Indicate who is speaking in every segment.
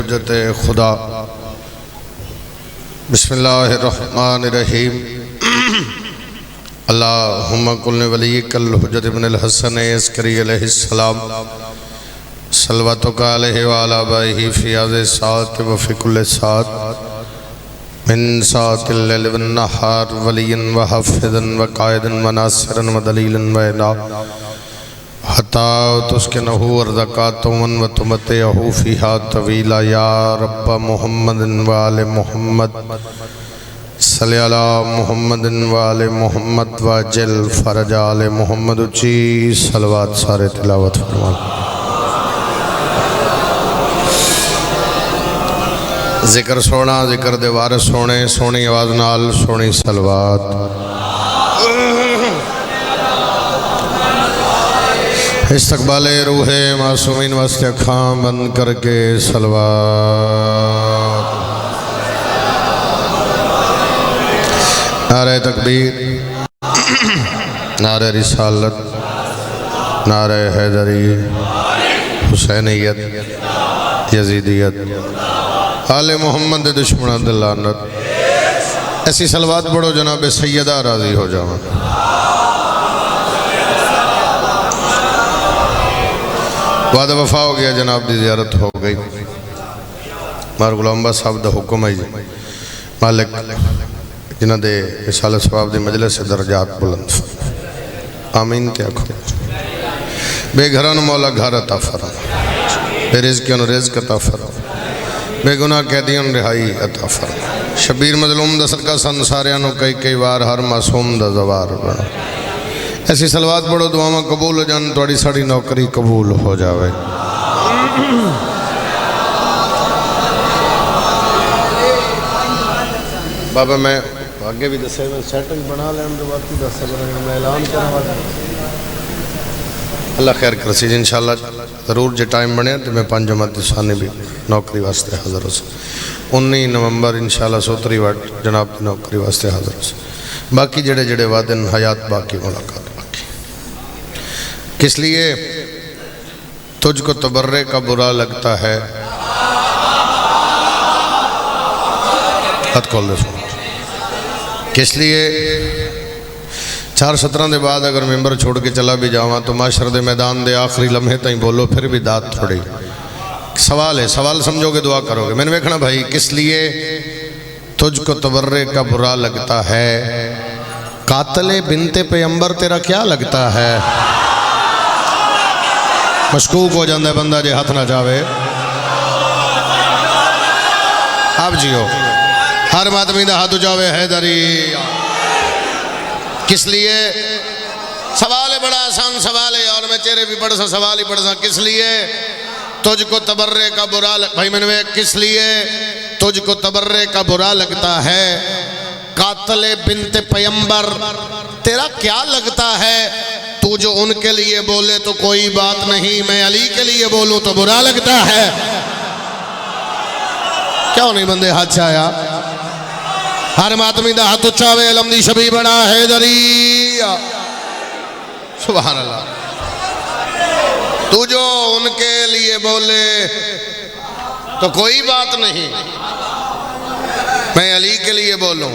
Speaker 1: हुज्जत खुदा। बिस्मिल्लाहिर्रहमानिर्रहीम। अल्लाहुम्मा कुल्ल वलिय्यिकल हुज्जत इब्नुल हसन अस्करी अलैहिस्सलाम सल्लवातुका अलैहि व अला आबाइहि फी हाज़िहि साअत व फी कुल्लि साअत मिन साअतिल लैल वन नहार वलिय्यन व हाफ़िज़न व क़ाइदन व नासिरन व दलीलन व इना हत्ता तुस्किनहु अर्ज़क़ातुन व तुमतिअहु फ़ीहा तवीला। या रब्ब मुहम्मदिन व आले मुहम्मद सल्लि अला मुहम्मदिन व आले मुहम्मद व अज्जिल फ़रज आले मुहम्मद। उच्ची सलवात सारे तिलावत फरमा। जिक्र सोना जिक्र दे वारिस सोने सोनी आवाज़ नाल सोनी सलवात। इस्तक़बाले रूहे मासूमीन वास्ते अखां बंद करके सलवात। नारे तकबीर, नारे रिसालत, नारे हैदरी, हुसैनियत, यजीदियत, आले मोहम्मद दुश्मन लानत। ऐसी सलवात पढ़ो जनाब सैयदा राजी हो जाओ। वादा वफा हो गया, जनाब की ज़ियारत हो गई। मार गुलाम बा साहब का हुक्म है जी, मालिक जिन्हों के इसाल सवाब की मजलिस से दर्जात बुलंद आमीन ते आखो। बेघरां नूं मौला घर अता फरमा, बेरिज़कियां नूं रिज़्क अता फरमा, बेगुनाह कैदियों रिहाई अता फरमा। शबीर मजलूम दा सदका सन सारियां नूं कई कई बार हर मासूम दा ज़वार बना। ऐसी सलवात पढ़ो दुआवां कबूल हो जान, थोड़ी साड़ी नौकरी कबूल हो जावे। बाबा मैं आगे भी दसे मैं सेटिंग बना लैन तो बाकी दस मैं ऐलान करा। अल्लाह खैर कर सी इंशाअल्लाह ज़रूर जो टाइम बने तो मैं 5 जमात सानी भी नौकरी वास्ते हाज़र हो। 19 नवंबर इंशाअल्लाह सोतरी वाट जनाब की नौकरी वास्ते हाज़र हो। बाकी जड़े जड़े वादे हयात बाकी मुलाकात बाकी। किस लिए तुझको तबर्रे का बुरा लगता है? हथ खोल दे। किस लिए 4:17 के बाद अगर मेंबर छोड़ के चला भी जावा तो माशर के मैदान के आखिरी लम्हे तक बोलो फिर भी दात थोड़ी। सवाल है, सवाल समझोगे दुआ करोगे। मैंने देखना भाई किस लिए तुझको तबर्रे का बुरा लगता है? कातले बिनते पैगंबर तेरा क्या लगता है? मशकूक हो जाता है बंदा जे हाथ ना जावे। अब जियो हर आदमी का हाथ जावे हैदरी। किस लिए? सवाल है, बड़ा आसान सवाल है और मैं चेहरे भी पढ़ सा सवाल ही पढ़ सा। किस लिए तुझको तबर्रे का बुरा भाई मैंने किस लिए तुझको तबर्रे का बुरा लगता है? कातले बिनते पैगंबर तेरा क्या लगता है? तू जो उनके लिए बोले तो कोई बात नहीं, मैं अली के लिए बोलूं तो बुरा लगता है। क्यों नहीं बंदे हाथ चाया? हर आदमी का हाथ उच्चा वे अलमदी शबी बना हैदरी। सुभान अल्लाह। तू जो उनके लिए बोले तो कोई बात नहीं, मैं अली के लिए बोलूं।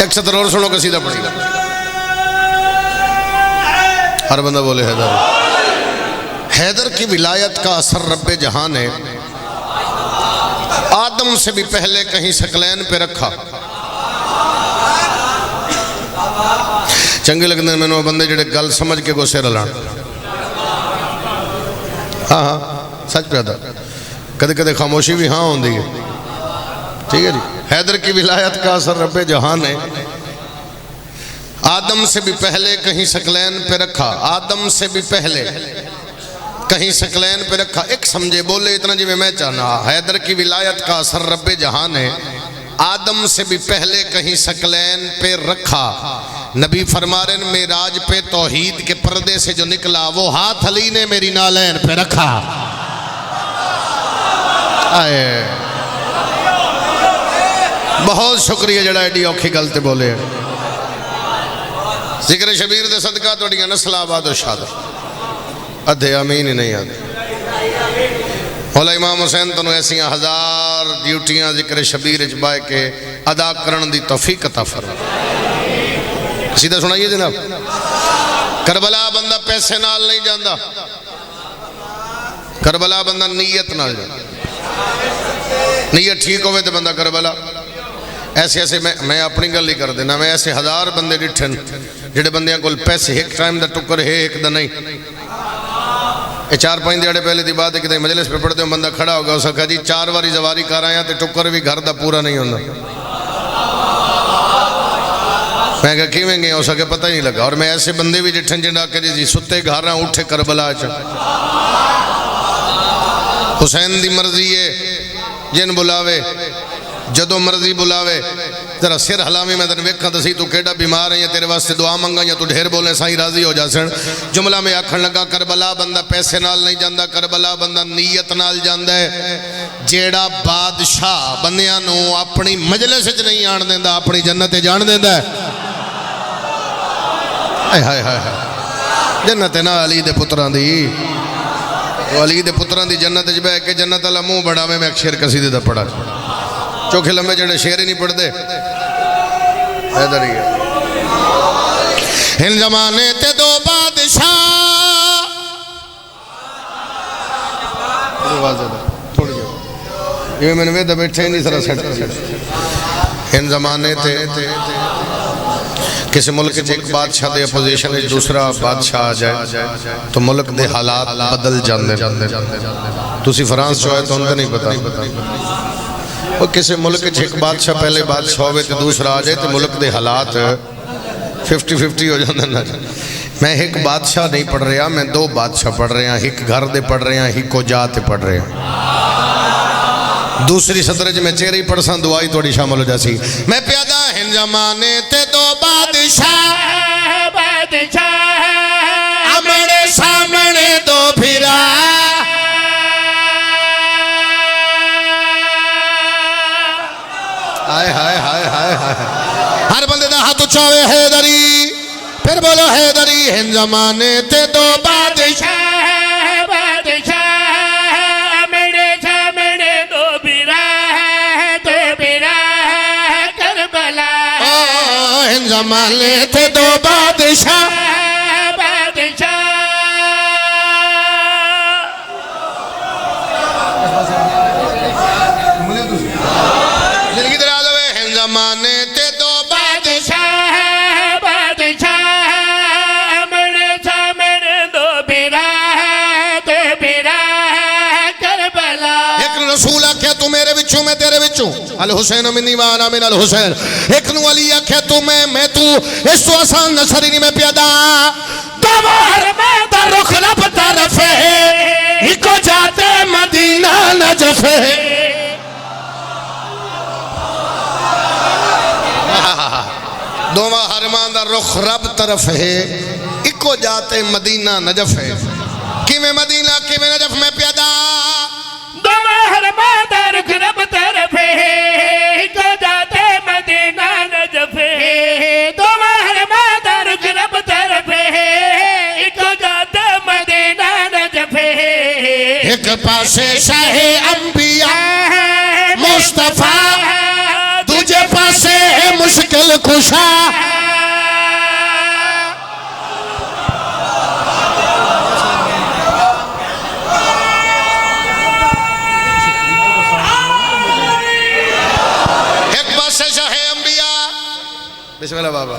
Speaker 1: एक सतर और सुनो कसीदा पड़ेगा। हर बंदा बोले हैदर। हैदर की विलायत का असर रब्बे जहां ने आदम से भी पहले कहीं सकलैन पे रखा। चंगे लगते मैंने बंदे जेडे गल समझ के गुस्से रलान। हाँ हाँ सच पे था। कदे कदे खामोशी भी हाँ होती है। ठीक है जी। हैदर की विलायत का असर रब्बे जहां ने आदम से भी पहले कहीं सकलैन पे रखा। आदम से भी पहले कहीं सकलैन पे रखा। एक समझे बोले इतना जी मैं चाहना। हैदर की विलायत का असर रब्बे जहां ने आदम से भी पहले कहीं सकलैन पे रखा। नबी फरमा रहे मेराज पे तौहीद के पर्दे से जो निकला वो हाथ अली ने मेरी नालैन पे रखा। आए बहुत शुक्रिया जड़ा एडी औखी गल ते बोले। जिक्र शबीर दे सदका तुहाडियां नस्ल आबाद और शाद। अधे आमीन ही नहीं आते। मौला इमाम हुसैन तेन ऐसिया 1000 ड्यूटियां जिक्र शबीर च बह के अदा करन दी तौफीक अता फरमा। सीधा सुनाइए जनाब। करबला बंदा पैसे नाल नहीं जाता, करबला बंदा नीयत नाल जाता। नीयत ठीक होवे तो बंदा करबला। ऐसे ऐसे मैं अपनी गल ही कर देना, मैं ऐसे 1000 बंदे डिठे जेडे बंदियां कोल पैसे एक टाइम का टुकर है एक दा नहीं। ये 4-5 दिहाड़े पहले की बात है कि मजलिस पे पढ़ते हो बंदा खड़ा होगा उस आखा जी 4 बारी जवारी कर आया तो टुकर भी घर का पूरा नहीं होता। मैं क्या किवें गया उस आके पता ही नहीं लगा। और मैं ऐसे बंदे भी डिठे जिन्हें आके जी सुते घर उठे करबला च हुसैन दी मर्जी है जिन बुलावे जदों मर्जी बुलावे तेरा सिर हलावी मैं तेन वेखा दसी तू केड़ा बीमार है या तेरे वास्ते दुआ मंगा या तू ढेर बोले साईं राजी हो जासन। जुमला में आखन लगा करबला बंदा पैसे नाल नहीं जाता, करबला बंदा नीयत नाल जाता है। जेड़ा बादशाह बंदियां नू अपनी मजलिस च नहीं आन देंदा अपनी जन्नत जान देंदा है। हाय हाय हाय जन्नत ना अली दे पुत्रां दी, अली दे पुत्रां दी जन्नत च बह के जन्नत वाला मुंह बढ़ावे। मैं अक्षर कसीदे दा पढ़ा चोखे लम्बे जड़े शेर ही नहीं पढ़ते इधर ही इन जमाने ते दो बादशाह थोड़ी ये मैंने वे बैठे नहीं सर सेट इन जमाने ते किसी मुल्क एक बादशाह दे अपोजिशन में दूसरा बादशाह आ जाए तो मुल्क दे हालात बदल जाते। तुसी फ्रांस जो है तो उनको नहीं पता। और किसी मुल्क एक बादशाह पहले बादशाह हो तो दूसरा आ जाए तो मुल्क के हालात 50-50 हो जाते ना। मैं एक बादशाह नहीं पढ़ रहा, मैं 2 बादशाह पढ़ रहा। एक घर दे पढ़ रहा, एक जात पढ़ रहा। दूसरी सदर च मैं चेहरे ही पढ़सा दुआई थोड़ी शामिल हो जासी। मैं प्यादा हिंद जमाने ते 2 बादशाह आमने सामने 2 फिरा। हाय हाय हाय हाय हाय हर बंदे दा हाथ उच्चा होवे हैदरी फिर बोलो हैदरी। हिंद जमाने ते 2 बादशाह
Speaker 2: मेरे सामने 2 बिरा करबला।
Speaker 1: हिंद जमाने ते 2 बादशाह जमाने ते 2
Speaker 2: बादशाह मेरे सामने 2 बिरा करबला।
Speaker 1: एक रसूल आख्या तू मेरे विचों मैं तेरे विचों अल हुसैन मिन्नी व अना मिन अल हुसैन। एक नू अली आख्या तू मैं तू इस तो आसान नसरी नहीं मैं प्यादा।
Speaker 2: दवार में दा रुख लब तरफ है इको जाते मदीना नजफ है।
Speaker 1: दोवा हरमान दा रुख रब तरफ है इको जाते मदीना नजफ है। किवें मदीना किवें नजफ में प्यादा।
Speaker 2: दोवा हरमान दा रुख रब तरफ है इको जाते मदीना नजफ है। दोवा हरमान दा रुख रब तरफ है इको जाते मदीना नजफ है।
Speaker 1: एक पासे शाहे अंबिया मुस्तफा दूजे पासे मुश्किल कुशा। एक पासे शाहे अंबिया बिस्मिल्लाह बाबा।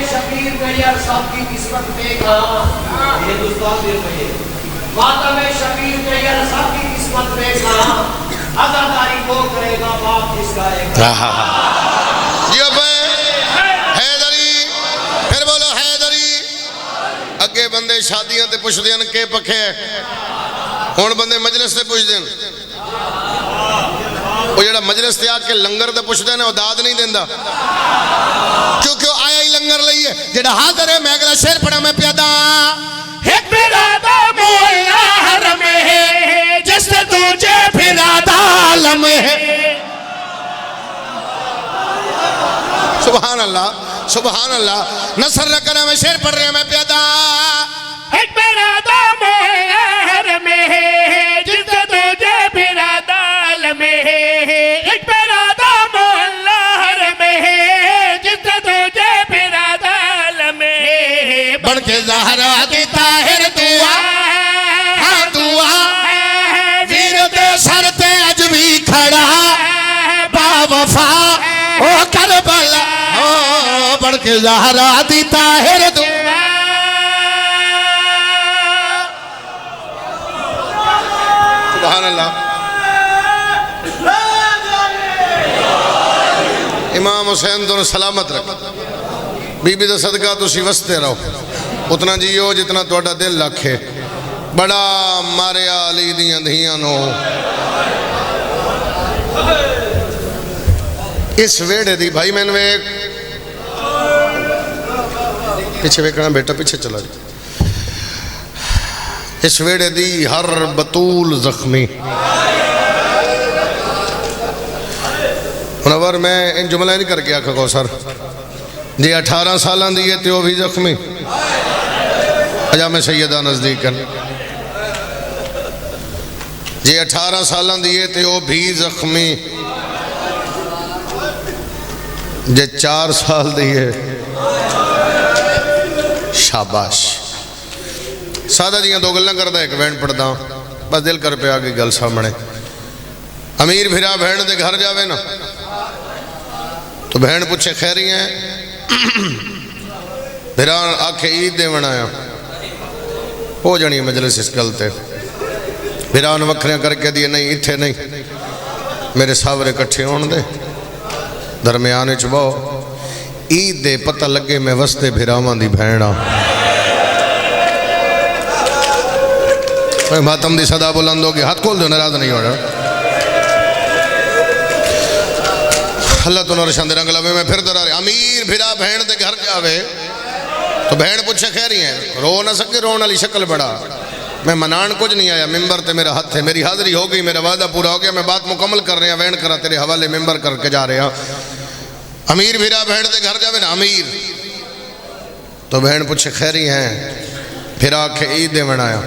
Speaker 3: शबीर मेरिया साहब की किस्मत में कहा हिंदुस्तान में शबीर मेरिया साहब की किस्मत में कहा अदाकारी वो करेगा बाप किसका
Speaker 1: हैदरी फिर बोलो हैदरी। अगे बंदे शादियां ते पुछदे हन के पखे हुण बंदे मजलिस ते पुछदे हन। वो जेड़ा मजलिस ते आके लंगर ते पुछदे ने वो दाद नहीं देंदा क्योंकि आया ही लंगर लईए। जेड़ा हाजिर है मैं अगला शेर पढ़ा मैं प्यादा।
Speaker 2: एक बिरादा मोहल्ला हरम है जिसने
Speaker 1: सुभान अल्लाह सुभान अल्लाह। नसर रखना मैं शेर पढ़ रहे हैं मैं प्यादा।
Speaker 2: एक मेरा दाम यार में जिससे तुझे फिरा दाल में, एक मेरा दाम अल्लाह में जिससे तुझे फिरा दाल में।
Speaker 1: बढ़ के ज़हरा की ताहिर दुआ हाँ दुआ वीर दे सर ते अज भी खड़ा बावफा ओ करबला ओ बढ़ के ज़हरा दी ताहिर दुआ। सुभान अल्लाह। इमाम हुसैन दोनों सलामत रख बीबी दा सदका तुसी वसते रहो उतना जियो जितना तुहाडा दिल लखे। बड़ा मारिया अली दियां धियां नो इस वेड़े दी भाई मैंने वेख पीछे वेखना बेटा पीछे चला जा। इस वेड़े दी हर बतूल जख्मी। मुनव्वर मैं इन जुमला नहीं करके आखा कौसर जी 18 साल दी है तो भी जख्मी अजा मैं सैयदा नजदीक जी 18 साल दी है तो भी जख्मी जे 4 साल दी है शाबाश। सादा जी दो गल्लां करदा एक बहन पढ़दा बस दिल कर पे आ गई गल सामने। अमीर फिरा बहन दे घर जावे ना तो बहन पूछे खैरी है फिर आखे ईद देवन आया हो जानी मजलिस इस गल ते फिर वखरियां करके दिए नहीं इत्थे नहीं मेरे सावरे कट्ठे होने दे दरम्यान च बहो ईद दे पता लगे मैं वसते फिरावां दी भैन आ। मातम दी सदा बुलंद होगी हाथ खोल दो नाराज नहीं होना। अल्लाह तो निशान रंग लवे मैं फिर दोहरा अमीर फिरा बहन दे घर जावे तो बहन पूछे खैरी है रो ना सके रोन वाली शक्ल बड़ा मैं मनान कुछ नहीं आया मिंबर ते मेरा हाथ है मेरी हाजिरी हो गई मेरा वादा पूरा हो गया मैं बात मुकम्मल कर रहा वहन करा तेरे हवाले मिंबर करके जा रहा। अमीर फिरा बहन दे घर जावे ना अमीर तो बहन पूछे खैरी है फिर आखे ईद देवन आया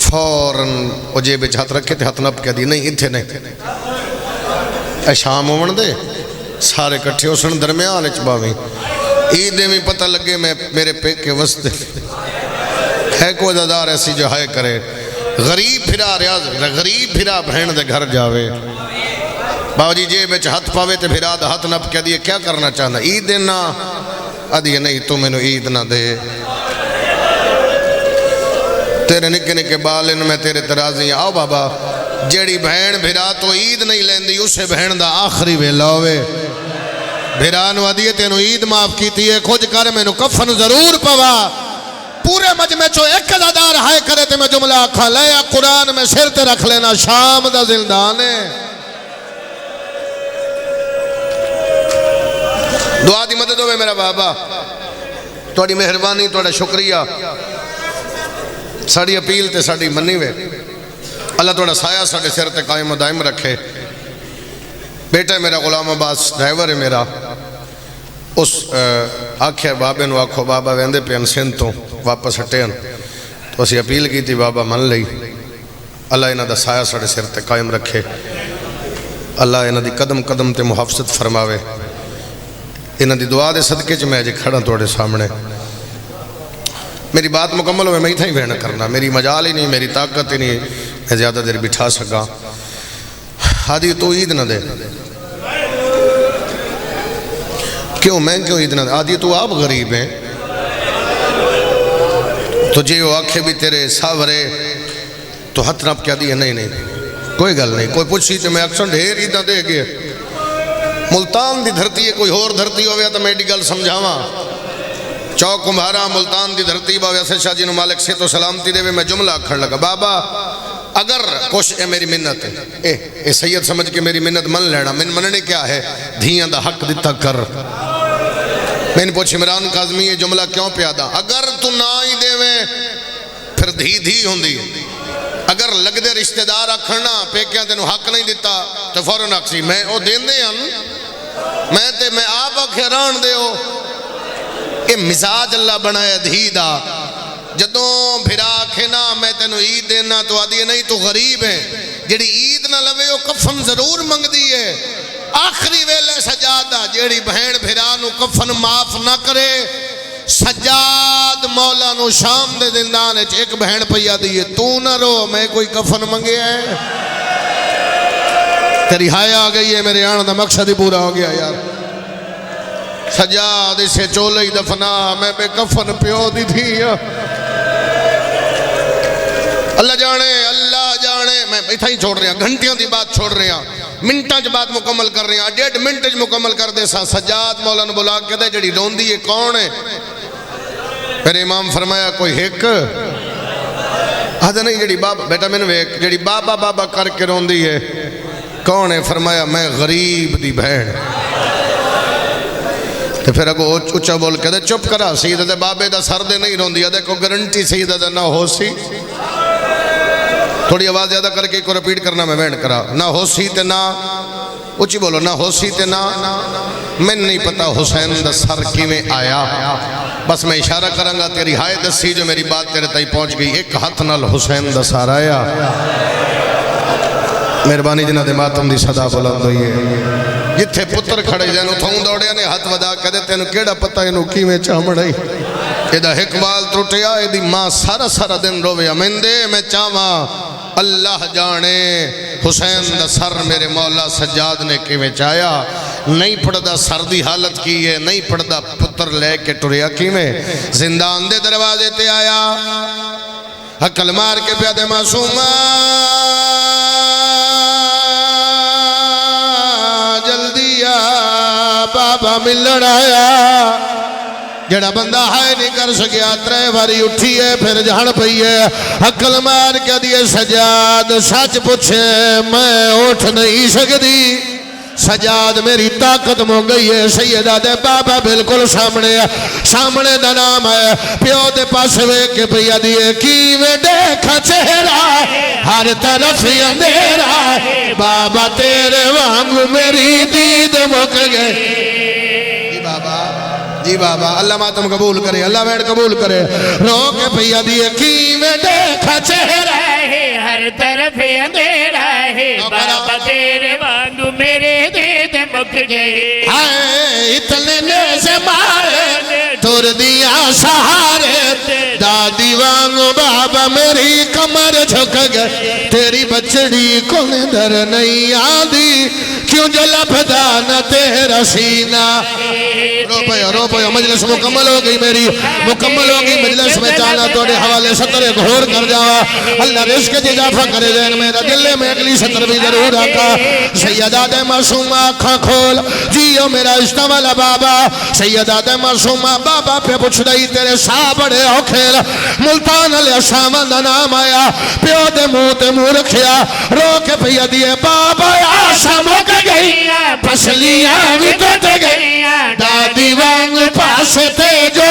Speaker 1: फौरन वो जेब हाथ रखे थे हाथ नप के दी नहीं इत्थे नहीं शाम होवन दे सारे कट्ठे उसन दरम्यान च बावी ईद में पता लगे मैं मेरे पेके वसते है कोई दादार ऐसी जो है करे गरीब फिरा रियाज गरीब फिरा बहन दे घर जावे बाबूजी जेब हाथ पावे तो फिरा हाथ नप के दिए क्या करना चाहना ईद देना आदि नहीं तू मैनू ईद ना दे तेरे निके निके बाल इन मैं तेरे तराजी आओ बाबा जेड़ी बहन फिरा तो ईद नहीं लेंदी उसे बहन दा आखिरी वेला होवे फिरा आदि तेन ईद माफ की खुद कर मैनू कफन जरूर पवा पूरे मजमे चो एक अदादार हाय करे ते मैं जुमला आखा ले कुरान में सिर ते रख लेना शाम दा जिंदान है। दुआ दी मदद होवे मेरा बाबा थोड़ी मेहरबानी थोड़ा शुक्रिया साड़ी अपील ते साड़ी मनी वे अल्लाह थोड़ा साया साढ़े सिर ते कायम दायम रखे। बेटा मेरा गुलाम अब्बास ड्राइवर है मेरा उस आख्या बाबे नू आखो बाबा वेंदे पेन सिंध तो वापस हटे तो असी अपील की थी बाबा मन लई अल्लाह इन्हां दा साया साढ़े सिर ते कायम रखे अल्लाह इन्हां दी कदम कदम ते मुहाफजत फरमावे। इन्हां दी दुआ दे सदके च मैं अज खड़ा तुहाडे सामने मेरी बात मुकम्मल हो मैं इतना ही बहन करना मेरी मजाल ही नहीं मेरी ताकत ही नहीं मैं ज़्यादा देर बिठा सका। आदि तू ईद ना दे क्यों मैं क्यों ईद ना दे आदि तू आप गरीब है तो जे वो आखे भी तेरे सावरे तो हथ नप क्या दिए नहीं नहीं कोई गल नहीं कोई पूछी तो मैं अक्सर ढेर ईदा दे गए मुल्तान की धरती है कोई होर धरती हो तो मैं गल समझावा चौक कुम्हारा मुल्तान की धरती बाबा असद शाह जी मालिक से तो सलामती देवे मैं जुमला आखण लगा बाबा अगर कुछ ए मेरी मिन्नत है ए सैयद समझ के मेरी मिन्नत मन लेना मिन मनने क्या है धियां दा हक दिता कर। मैंने पूछ इमरान काजमी ये जुमला क्यों प्यादा अगर तू ना ही देवे फिर धी धी होंदी अगर लगदे रिश्तेदार आखना पेकिया तेन हक नहीं दिता तो फौरन आखसी मैं वो देंदे हन मैं आप आखे रहन दिओ ये मिजाज अल्लाह बनाया धी दा जदों फिरा आखे ना मैं तेन ईद देना तो आदि नहीं तू गरीब है जेड़ी ईद ना लवे वो कफन जरूर मंगदी है आखिरी वेले सजादा जेड़ी बहन फिरा नु कफन माफ ना करे सजाद मौला नु शाम दे जिंदान च एक बहन पईया दी है तू ना रो मैं कोई कफन मंगे है तेरी हाया आ गई है मेरे आने का मकसद ही पूरा हो गया यार सजाद इसे चोले ही दफना मैं बेकफन प्यो दी थी अल्लाह जाने मैं इतना ही छोड़ रहा घंटियों की बात छोड़ रहा मिनटा च बात मुकम्मल कर रहा 1.5 मिनट च मुकम्मल कर दे सजाद मौला ने बुला के जी रोंदी है कौन है फिर इमाम फरमाया कोई हिक आद नहीं जी बाबा बेटा मैंने वेख जी बाबा बाबा करके रोंदी है कौन है फरमाया मैं गरीब दी बहन तो फिर अगो उच्चा बोल के चुप करा सी बाबे का सर दे नहीं रोंदी देखो गारंटी सी ना हो सी थोड़ी आवाज ज्यादा करके को रिपीट करना मैं बैंड करा ना हो सी ते ना उची बोलो ना हो सी ते ना मैं नहीं पता हुसैन दा सर किवें आया बस मैं इशारा करांगा तेरी हाय दसी जो मेरी बात तेरे ताई पहुंच गई एक हाथ नाल हुसैन दा सर आया मेहरबानी जिन्हां दे मातम दी सदा बुलंद होई है जिथे पुत्र खड़े जन उथों दौड़िया ने हाथ वधा कहते तेन केड़ा पता इनू किवें चामड़ा एदा हिकबाल त्रुटिया एदी मां सारा सारा दिन रोवे अमेंदे मैं चावा अल्लाह जाने हुसैन दा सर मेरे मौला सज्जाद ने किवें चाया नहीं पढ़दा सर दी हालत की है नहीं पढ़दा पुत्र लेके टुरिया किवें जिंदान दे दरवाजे ते आया हकल मार के प्यादे मासूमा बाबा मिलन आया जड़ा बंदा है नहीं कर सकिया 3 बारी उठी है फिर जान पई है अकल मार के दिए सजाद सच पूछे मैं उठ नहीं सकती सजाद मेरी ताकत मुक गई है सैयदा दे बाबा बिल्कुल सामने है सामने दा नाम है प्यो दे पास वेख के भैया दिए की वे देखा चेहरा हर तरफ अंधेरा बाबा तेरे वांगू मेरी दीद मुक गई जी बाबा अल्लाह मातम कबूल करे अल्लाह बैठ कबूल करे रो के भैया दिए की में देखा चेहरा
Speaker 2: है हर तरफ अंधेरा है बाबा तेरे वांगू मेरे दीद मुक गए
Speaker 1: हाय इतने ने से मारे तुर दिया सहारे दादी वांगू बाबा मेरी कमर झुक गई तेरी बचड़ी को निंदर नहीं आती क्यों जला फदा न तेरा सीना रो पायो मजलिस मुकम्मल हो गई मेरी मुकम्मल हो गई मजलिस में जाना तोड़े हवाले 70 घोर कर जावा अल्लाह रिज़्क़ दी इजाफा करे जैन मेरा दिल में अगली 70 भी जरूर आता सैयदा दे मासूमा आँखां खोल जियो मेरा इश्क़ वाला बाबा सैयदा दे मासूमा बाबा पे पुछ रही तेरे साह बड़े औखे मुल्तान अल शामा दा नाम आया प्यो दे मुंह ते मुंह रखिया रो के भैया दिए बाबा आशा मुक गई फसलियां भी टूट गई दादी वांग पास ते जो